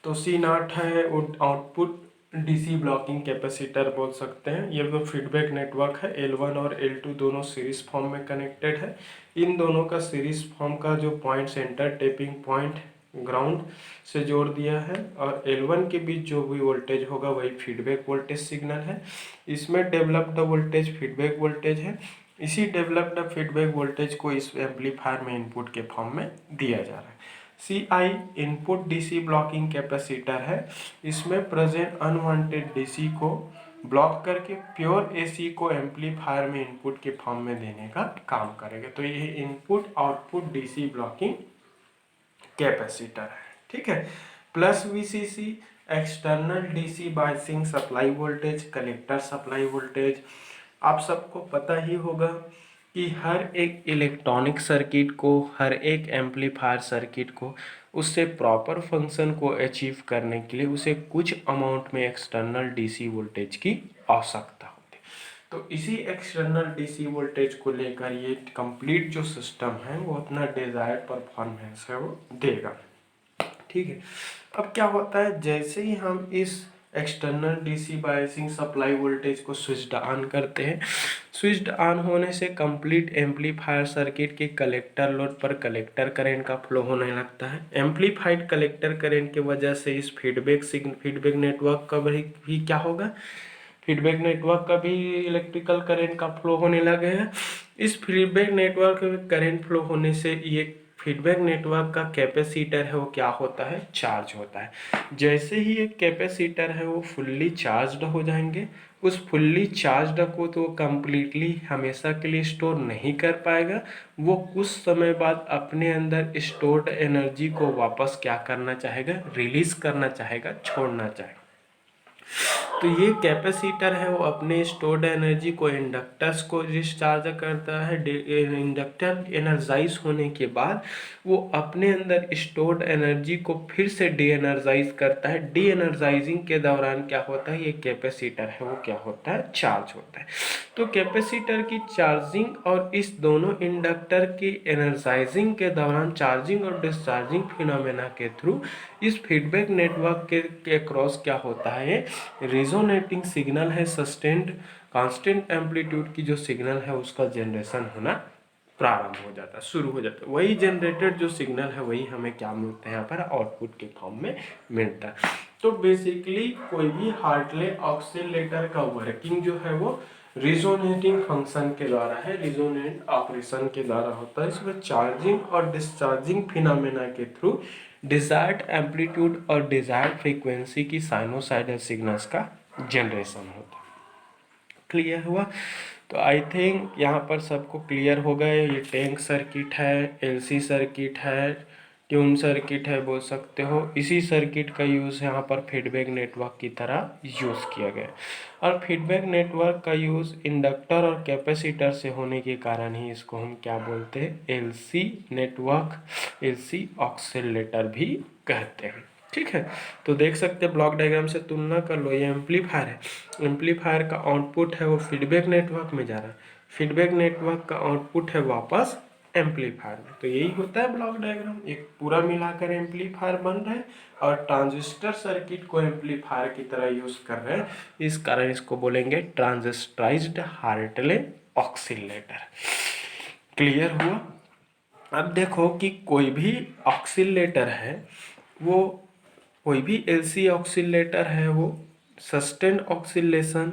तो C0 है आउटपुट DC ब्लॉकिंग कैपेसिटर बोल सकते हैं। ये जो फीडबैक नेटवर्क है L1 और L2 दोनों सीरीज फॉर्म में कनेक्टेड है। इन दोनों का सीरीज फॉर्म का जो point, centre tapping point ground से जोड़ दिया है और L1 के बीच जो भी वोल्टेज होगा वही फीडबैक वोल्टेज सिग्नल है। इसमें डेवलप्ड वोल्टेज फीडबैक वोल्टेज है। इसी डेवलप्ड फीडबैक वोल्टेज को इस एम्पलीफायर में इनपुट के फॉर्म में दिया जा रहा है। CI input DC blocking capacitor है। इसमें प्रेजेंट अनवांटेड DC को ब्लॉक करके प्योर AC को एम्पलीफायर में इनपुट के फॉर्म में देने का काम करेगा। तो ये input output DC blocking capacitor है। ठीक है। Plus VCC external DC biasing supply voltage, collector supply voltage. आप सबको पता ही होगा कि हर एक इलेक्ट्रॉनिक सर्किट को, हर एक एम्पलीफायर सर्किट को उससे प्रॉपर फंक्शन को अचीव करने के लिए उसे कुछ अमाउंट में एक्सटर्नल डीसी वोल्टेज की आवश्यकता होती है। तो इसी एक्सटर्नल डीसी वोल्टेज को लेकर ये कंप्लीट जो सिस्टम है वो अपना डिजायर्ड परफॉर्मेंस है वो देगा। ठीक है। अब क्या होता है, जैसे ही हम इस external DC biasing supply voltage को स्विच्ड ऑन करते हैं, स्विच्ड ऑन होने से कंप्लीट एम्पलीफायर सर्किट के कलेक्टर लोड पर कलेक्टर करंट का फ्लो होने लगता है। एम्पलीफाइड कलेक्टर करंट की वजह से इस फीडबैक नेटवर्क का भी क्या होगा, फीडबैक नेटवर्क का भी इलेक्ट्रिकल करंट का फ्लो होने लगे हैं। इस फीडबैक नेटवर्क में करंट फ्लो होने से ये फीडबैक नेटवर्क का कैपेसिटर है वो क्या होता है, चार्ज होता है। जैसे ही एक कैपेसिटर है वो फुल्ली चार्ज्ड हो जाएंगे, उस फुल्ली चार्ज्ड को तो कंप्लीटली हमेशा के लिए स्टोर नहीं कर पाएगा, वो कुछ समय बाद अपने अंदर स्टोर्ड एनर्जी को वापस क्या करना चाहेगा, रिलीज करना चाहेगा, छोड़ना चाहेगा। तो ये कैपेसिटर है वो अपने स्टोर्ड एनर्जी को इंडक्टर्स को डिस्चार्ज करता है। इंडक्टर एनर्जाइज होने के बाद वो अपने अंदर स्टोर्ड एनर्जी को फिर से डी एनर्जाइज करता है। डी एनर्जाइजिंग के दौरान क्या होता है, ये कैपेसिटर है वो क्या होता है, चार्ज होता है। तो कैपेसिटर की चार्जिंग और इस दोनों इंडक्टर की एनर्जाइजिंग के दौरान चार्जिंग और डिस्चार्जिंग फिनोमेना के थ्रू इस फीडबैक नेटवर्क के क्रॉस क्या होता है, रिजोनेटिंग सिग्नल है, सस्टेन्ड कांस्टेंट एम्पलीट्यूड की जो सिग्नल है उसका जनरेशन होना प्रारंभ हो जाता है, शुरू हो जाता है। वही जनरेटेड जो सिग्नल है वही हमें क्या मिलता है, यहाँ पर आउटपुट के फॉर्म में मिलता है। तो बेसिकली कोई भी हार्टले ऑक्सीलेटर का वर्किंग जो है वो रिजोनेटिंग फंक्शन के द्वारा है, रिजोनेट ऑपरेशन के द्वारा होता है। इसमें चार्जिंग और डिस्चार्जिंग फिनोमेना के थ्रू डिजायर्ड एम्पलीट्यूड और डिजायर्ड फ्रीक्वेंसी की साइनोसाइडल सिग्नल्स का जनरेशन होता है। क्लियर हुआ? तो आई थिंक यहाँ पर सबको क्लियर हो गए। ये टैंक सर्किट है, एलसी सर्किट है, ट्यून सर्किट है बोल सकते हो। इसी सर्किट का यूज़ यहाँ पर फीडबैक नेटवर्क की तरह यूज़ किया गया। और फीडबैक नेटवर्क का यूज़ इंडक्टर और कैपेसिटर से होने के कारण ही इसको हम क्या बोलते हैं, एलसी नेटवर्क, एलसी ऑक्सीलेटर भी कहते हैं। ठीक है। तो देख सकते हैं ब्लॉक डायग्राम से तुलना कर लो। ये एम्पलीफायर है, एम्पलीफायर का आउटपुट है वो फीडबैक नेटवर्क में जा रहा है, फीडबैक नेटवर्क का आउटपुट है वापस एम्पलीफायर में। तो यही होता है ब्लॉक डायग्राम, एक पूरा मिलाकर एम्पलीफायर बन रहा है और ट्रांजिस्टर सर्किट को एम्पलीफायर की तरह यूज कर रहे हैं, इस कारण इसको बोलेंगे ट्रांजिस्टराइज्ड हार्टले ऑक्सीलेटर। क्लियर हुआ? अब देखो कि कोई भी ऑक्सीलेटर है वो, कोई भी एलसी ऑक्सीलेटर है वो सस्टेन्ड ऑक्सीलेशन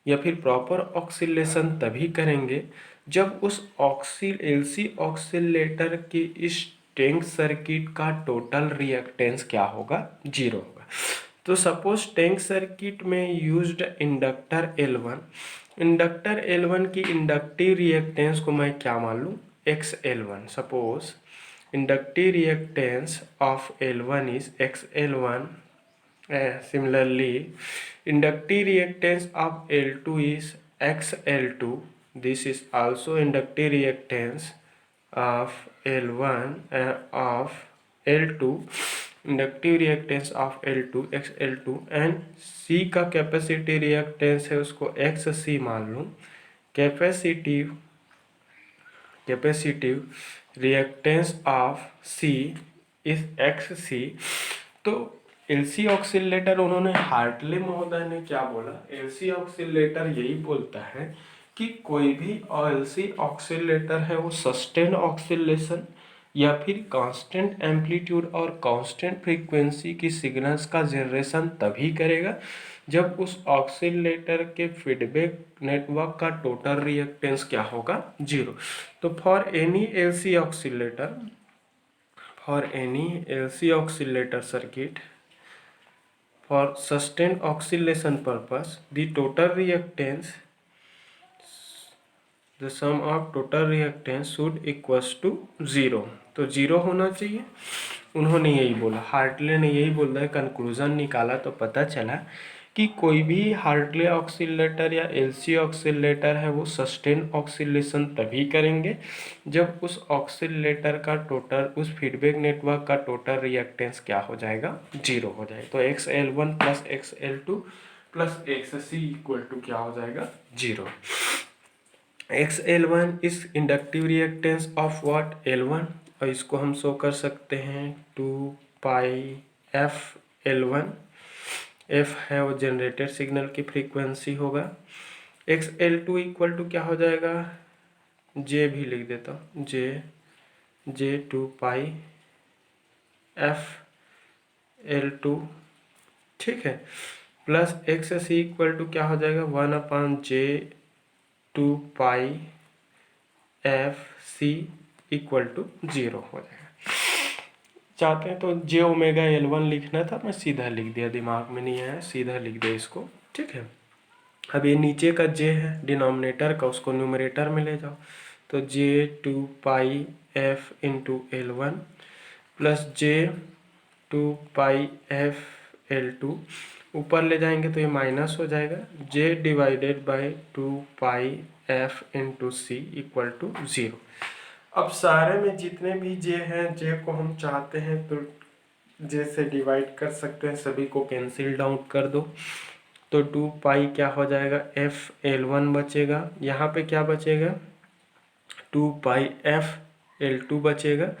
या फिर प्रॉपर ऑक्सीलेशन तभी करेंगे जब उस एलसी ऑक्सीलेटर के इस टैंक सर्किट का टोटल रिएक्टेंस क्या होगा, जीरो होगा। तो सपोज टैंक सर्किट में used inductor L1, inductor L1 की इंडक्टिव रिएक्टेंस को मैं क्या मान लूँ, XL1। Suppose inductive reactance of L1 is XL1. Similarly, inductive reactance of L2 is XL2. This is also inductive reactance of L1 of L2, inductive reactance of L2 XL2, and C का capacity reactance है उसको XC मान लूँ, capacitive reactance of C is XC। तो LC oscillator, उन्होंने Hartley महोदय ने क्या बोला, एलसी ऑक्सीलेटर यही बोलता है कि कोई भी एलसी ऑक्सीलेटर है वो सस्टेन ऑक्सीलेशन या फिर कांस्टेंट एम्पलीट्यूड और कांस्टेंट फ्रीक्वेंसी की सिग्नल्स का जनरेशन तभी करेगा जब उस ऑक्सीलेटर के फीडबैक नेटवर्क का टोटल रिएक्टेंस क्या होगा, जीरो। तो for any LC oscillator circuit for sustained oscillation purpose, the total reactance, the sum of total reactance should equals to 0। तो 0 होना चाहिए, उन्होंने यही बोला, हार्टले ने यही बोला है। कंक्लूजन निकाला तो पता चला कि कोई भी हार्टले ऑक्सीलेटर या एलसी ऑक्सीलेटर है वो सस्टेन ऑक्सीलेशन तभी करेंगे जब उस ऑक्सीलेटर का टोटल, उस फीडबैक नेटवर्क का टोटल रिएक्टेंस क्या हो जाएगा, 0 हो जाए। तो XL1 plus XL2 plus XC equal to क्या हो जाएगा, 0। XL1 इस inductive reactance of what, L1, और इसको हम शो कर सकते हैं 2 पाई एफ L1। एफ है वो जनरेटेड सिग्नल की फ्रीक्वेंसी होगा। XL2 इक्वल टू क्या हो जाएगा, जे भी लिख देता हूँ, जे 2 पाई एफ L2, ठीक है, प्लस XC इक्वल टू क्या हो जाएगा, 1/J 2 pi FC equal to 0 हो जाएगा। चाहते हैं तो J ओमेगा L1 लिखना था, मैं सीधा लिख दिया, दिमाग में नहीं आया, सीधा लिख दिया इसको, ठीक है। अब ये नीचे का J है डिनोमिनेटर का, उसको न्यूमरेटर में ले जाओ, तो J 2 pi F into L1 plus J 2 pi F L2, ऊपर ले जाएंगे तो ये माइनस हो जाएगा, J divided by 2 pi F into C equal to 0। अब सारे में जितने भी जे हैं, जे को हम चाहते हैं तो जे से डिवाइड कर सकते हैं, सभी को कैंसिल आउट कर दो, तो 2 पाई क्या हो जाएगा, एफ L1 बचेगा, यहाँ पे क्या बचेगा, 2 पाई एफ L2 बचेगा,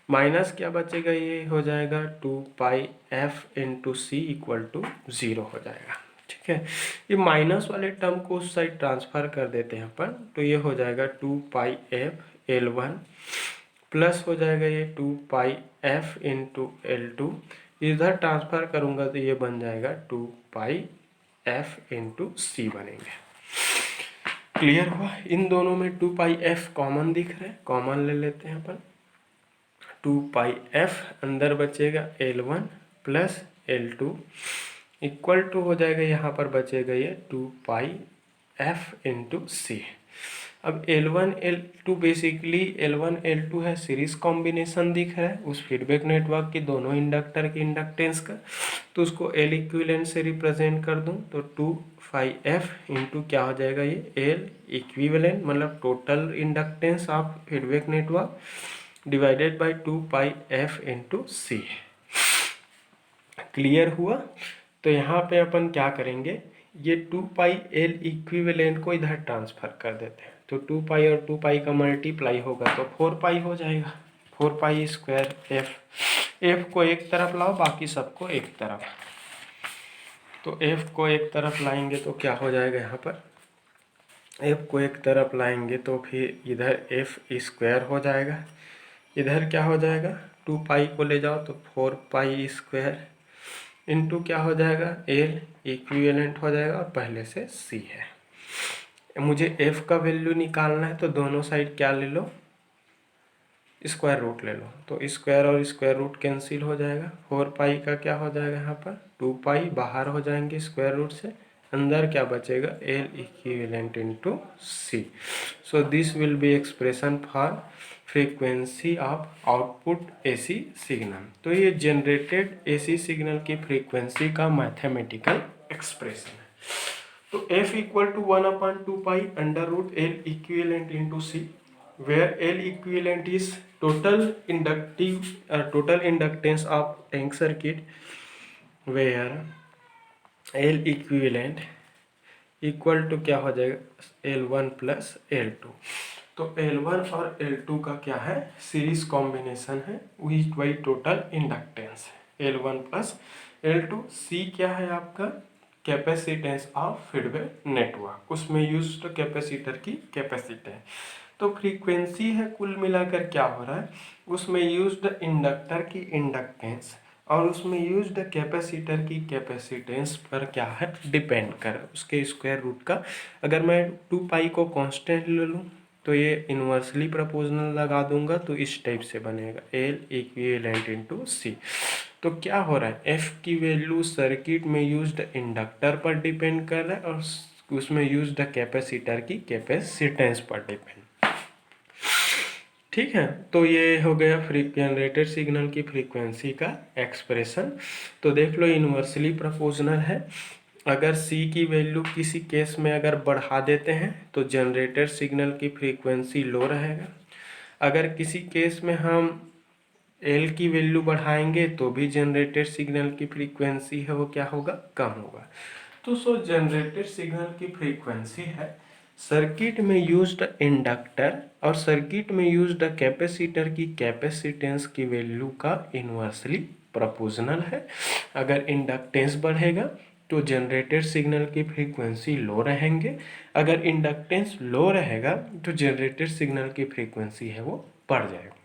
माइनस क्या बचेगा, ये हो जाएगा 2 pi F into C equal to 0 हो जाएगा, ठीक है। ये माइनस वाले टर्म को उस साइड ट्रांसफर कर देते हैं अपन, तो ये हो जाएगा 2 पाई एफ L1 प्लस हो जाएगा ये 2 पाई एफ इंटू L2, इधर ट्रांसफर करूँगा तो ये बन जाएगा 2 पाई एफ इंटू सी बनेंगे। क्लियर हुआ, इन दोनों में 2 पाई एफ कॉमन दिख रहा है, कॉमन ले लेते हैं अपन, 2 पाई एफ अंदर बचेगा L1 plus L2 equal to हो जाएगा, यहाँ पर बचेगा ये 2 पाई एफ इंटू सी। अब L1 L2 basically L1 L2 है सीरीज कॉम्बिनेशन दिख रहा है उस फीडबैक नेटवर्क की दोनों इंडक्टर की इंडक्टेंस का, तो उसको L इक्विवेलेंट से रिप्रेजेंट कर दूं तो 2 पाई एफ इंटू क्या हो जाएगा, ये L इक्विवेलेंट मतलब total inductance of feedback network divided by 2 pi F into C. Clear हुआ, तो यहाँ पे अपन क्या करेंगे, ये 2 पाई L इक्विवेलेंट को इधर ट्रांसफर कर देते हैं, तो 2 पाई और 2 पाई का मल्टीप्लाई होगा तो 4 पाई हो जाएगा, 4 पाई स्क्वायर एफ को एक तरफ लाओ, बाकी सबको एक तरफ, तो एफ को एक तरफ लाएंगे तो क्या हो जाएगा, यहाँ पर एफ को एक तरफ लाएंगे तो फिर इधर एफ स्क्वायर हो जाएगा, इधर क्या हो जाएगा, 2 पाई को ले जाओ तो 4 पाई स्क्वायर इंटू क्या हो जाएगा, एल इक्विवेलेंट हो जाएगा और पहले से सी है। मुझे एफ का वैल्यू निकालना है तो दोनों साइड क्या ले लो, स्क्वायर रूट ले लो, तो स्क्वायर और स्क्वायर रूट कैंसिल हो जाएगा, 4 पाई का क्या हो जाएगा, यहाँ पर 2 पाई बाहर हो जाएंगे स्क्वायर रूट से, अंदर क्या बचेगा, L equivalent into C. So this will be expression for frequency of output AC signal. तो ये जनरेटेड एसी सिग्नल की फ्रीक्वेंसी का मैथमेटिकल एक्सप्रेशन है। तो F equal to 1/2 pi under root L equivalent into C, where L equivalent is total inductance of tank circuit, where L equivalent equal to क्या हो जाएगा, L1 plus L2। तो L1 और L2 का क्या है, सीरीज कॉम्बिनेशन है, वही टोटल इंडक्टेंस है L1 प्लस L2। C क्या है आपका, कैपेसिटेंस ऑफ फीडबैक नेटवर्क, उसमें यूज्ड कैपेसिटर की कैपेसिटेंस। तो फ्रीक्वेंसी है कुल मिलाकर क्या हो रहा है, उसमें यूज्ड इंडक्टर की इंडक्टेंस और उसमें यूज्ड कैपेसिटर की कैपेसिटेंस पर क्या है, डिपेंड कर उसके स्क्वायर रूट का। अगर मैं 2 पाई को कांस्टेंट ले लूँ तो ये इन्वर्सली प्रोपोर्शनल लगा दूंगा तो इस टाइप से बनेगा, एल इक्विवेलेंट इंटू सी। तो क्या हो रहा है, एफ की वैल्यू सर्किट में यूज्ड इंडक्टर पर डिपेंड कर रहा है और उसमें यूज्ड कैपेसिटर की कैपेसिटेंस पर डिपेंड, ठीक है। तो ये हो गया जनरेटेड सिग्नल की फ्रीक्वेंसी का एक्सप्रेशन। तो देख लो इन्वर्सली प्रोपोर्शनल है, अगर सी की वैल्यू किसी केस में अगर बढ़ा देते हैं तो जनरेटर सिग्नल की फ्रीक्वेंसी लो रहेगा। अगर किसी केस में हम एल की वैल्यू बढ़ाएंगे तो भी जनरेटर सिग्नल की फ्रीक्वेंसी है वो क्या होगा, कम होगा। तो जनरेटर सिग्नल की फ्रीक्वेंसी है सर्किट में यूज्ड इंडक्टर और सर्किट में यूज्ड कैपेसिटर की कैपेसिटेंस की वैल्यू का इन्वर्सली प्रोपोर्शनल है। अगर इंडक्टेंस बढ़ेगा तो जनरेटर सिग्नल की फ्रीक्वेंसी लो रहेंगे, अगर इंडक्टेंस लो रहेगा तो जनरेटर सिग्नल की फ्रीक्वेंसी है वो बढ़ जाएगा।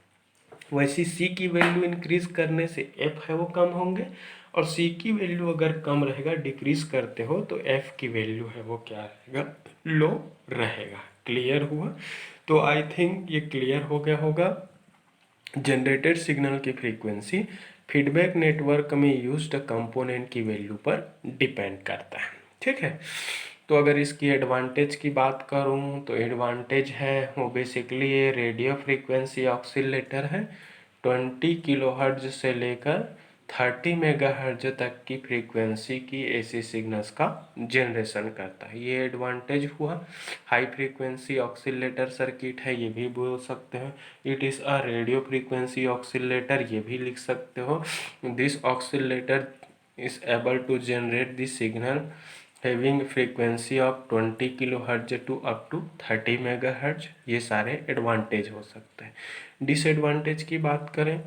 वैसे सी की वैल्यू इंक्रीज करने से एफ है वो कम होंगे, और सी की वैल्यू अगर कम रहेगा डिक्रीज करते हो तो एफ की वैल्यू है वो क्या रहेगा, लो रहेगा। क्लियर हुआ? तो आई थिंक ये क्लियर हो गया होगा। जनरेटेड सिग्नल की फ्रीक्वेंसी फीडबैक नेटवर्क में यूज्ड कंपोनेंट की वैल्यू पर डिपेंड करता है। ठीक है, तो अगर इसकी एडवांटेज की बात करूं तो एडवांटेज है वो बेसिकली ये रेडियो फ्रीक्वेंसी ऑक्सीलेटर है। 20 किलोहर्ट्ज से लेकर 30 मेगाहर्ट्ज तक की फ्रीक्वेंसी की एसी सिग्नल्स का जनरेशन करता है, ये एडवांटेज हुआ। हाई फ्रीक्वेंसी ऑक्सीलेटर सर्किट है, ये भी बोल सकते हैं। It is a radio frequency oscillator, ये भी लिख सकते हो। This oscillator is able to generate the signal having frequency of 20 kilohertz to up to 30 megahertz, ये सारे एडवांटेज हो सकते हैं। डिसएडवांटेज की बात करें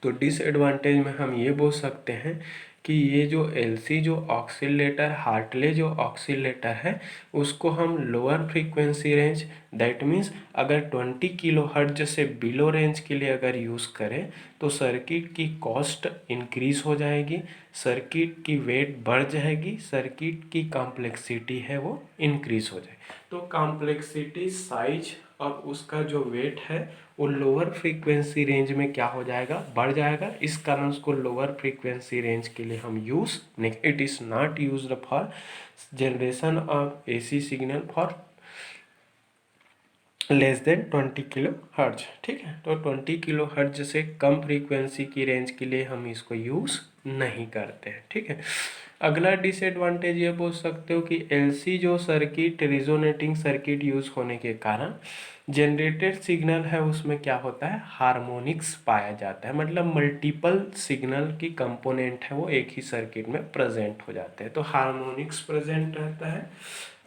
तो डिसएडवांटेज में हम ये बोल सकते हैं कि ये जो एलसी जो ऑक्सीलेटर हार्टले जो ऑक्सीलेटर है उसको हम lower frequency range, that means अगर 20 किलो हर्ट्ज से बिलो रेंज के लिए अगर यूज़ करें तो सर्किट की कॉस्ट इंक्रीज हो जाएगी, सर्किट की वेट बढ़ जाएगी, सर्किट की कॉम्प्लेक्सिटी है वो इंक्रीज हो जाएगी। तो कॉम्प्लेक्सिटी साइज और उसका जो वेट है वो लोअर फ्रीक्वेंसी रेंज में क्या हो जाएगा, बढ़ जाएगा। इस कारण उसको लोअर फ्रीक्वेंसी रेंज के लिए हम यूज नहीं, it is not used for generation of AC signal for less than 20 kilo hertz. ठीक है, तो 20 किलो हर्ट्ज से कम फ्रीक्वेंसी की रेंज के लिए हम इसको यूज़ नहीं करते हैं। ठीक है, अगला डिसएडवांटेज ये बोल सकते हो कि एलसी जो सर्किट रिजोनेटिंग सर्किट यूज़ होने के कारण जनरेटेड सिग्नल है उसमें क्या होता है, हार्मोनिक्स पाया जाता है, मतलब मल्टीपल सिग्नल की कंपोनेंट है वो एक ही सर्किट में प्रेजेंट हो जाते हैं, तो हार्मोनिक्स प्रेजेंट रहता है।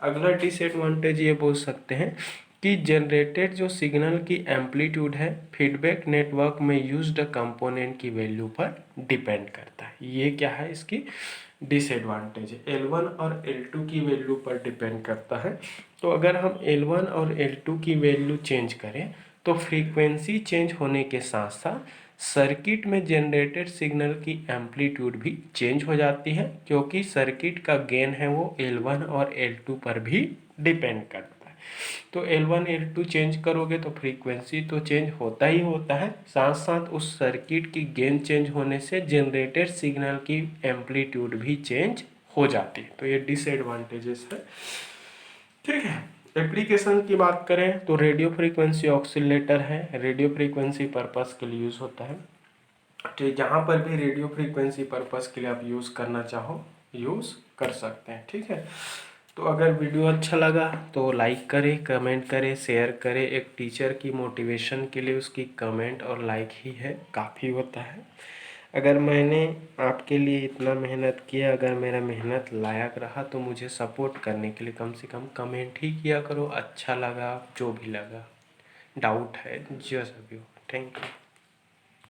अगला डिसएडवांटेज ये बोल सकते हैं कि जनरेटेड जो सिग्नल की एम्पलीट्यूड है फीडबैक नेटवर्क में यूज्ड कंपोनेंट की वैल्यू पर डिपेंड करता है। ये क्या है इसकी डिसएडवांटेज है, L1 और L2 की वैल्यू पर डिपेंड करता है। तो अगर हम L1 और L2 की वैल्यू चेंज करें तो फ्रीक्वेंसी चेंज होने के साथ साथ सर्किट में जनरेटेड सिग्नल की एम्पलीट्यूड भी चेंज हो जाती है, क्योंकि सर्किट का गेन है वो L1 और L2 पर भी डिपेंड करता है। तो L1 L2 चेंज करोगे तो फ्रीक्वेंसी तो चेंज होता ही होता है, साथ साथ उस सर्किट की गेन चेंज होने से जनरेटेड सिग्नल की एम्पलीट्यूड भी चेंज हो जाती है। तो ये डिसएडवांटेजेस है। ठीक है, एप्लीकेशन की बात करें तो रेडियो फ्रीक्वेंसी ऑक्सीलेटर है, रेडियो फ्रीक्वेंसी पर्पस के लिए यूज़ होता है। तो जहाँ पर भी रेडियो फ्रीक्वेंसी पर्पस के लिए आप यूज़ करना चाहो यूज़ कर सकते हैं। ठीक है, तो अगर वीडियो अच्छा लगा तो लाइक करें, कमेंट करें, शेयर करें। एक टीचर की मोटिवेशन के लिए उसकी कमेंट और लाइक ही है काफ़ी होता है। अगर मैंने आपके लिए इतना मेहनत किया, अगर मेरा मेहनत लायक रहा तो मुझे सपोर्ट करने के लिए कम से कम कमेंट ही किया करो, अच्छा लगा जो भी लगा, डाउट है जो भी हो। Thank you.